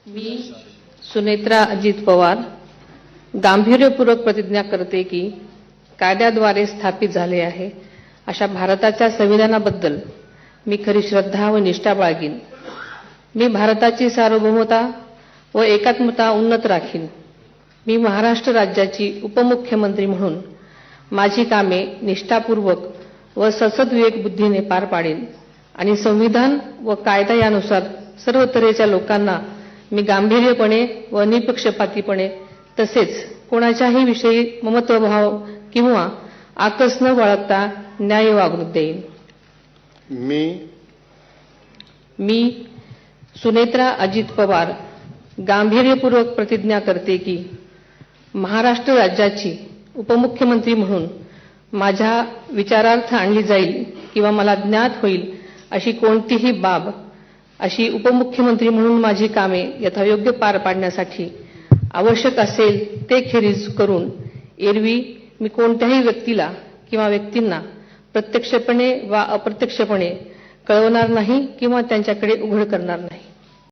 मी सुनेत्रा अजित पवार गांभीर्यपूर्वक प्रतिज्ञा करते की कायद्याद्वारे स्थापित झाले आहे अशा भारताच्या संविधानाबद्दल मी खरी श्रद्धा व निष्ठा बाळगीन. मी भारताची सार्वभौमता व एकात्मता उन्नत राखीन. मी महाराष्ट्र राज्याची उपमुख्यमंत्री म्हणून माझी कामे निष्ठापूर्वक व सद्विवेक बुद्धीने पार पाडेन आणि संविधान व कायदा यानुसार सर्व तऱ्हेच्या लोकांना मी गांभीर्यपणे व निपक्षपातीपणे तसेच कोणाच्याही विषयी ममत्वभाव किंवा आकस न बाळगता न्याय वागणूक देईन. मी सुनेत्रा अजित पवार गांभीर्यपूर्वक प्रतिज्ञा करते की महाराष्ट्र राज्याची उपमुख्यमंत्री म्हणून माझ्या विचारार्थ आणली जाईल किंवा मला ज्ञात होईल अशी कोणतीही बाब अशी उपमुख्यमंत्री म्हणून माझी कामे यथायोग्य पार पाडण्यासाठी आवश्यक असेल ते खेरीज करून एरवी मी कोणत्याही व्यक्तीला किंवा व्यक्तींना प्रत्यक्षपणे वा अप्रत्यक्षपणे कळवणार नाही किंवा त्यांच्याकडे उघड करणार नाही.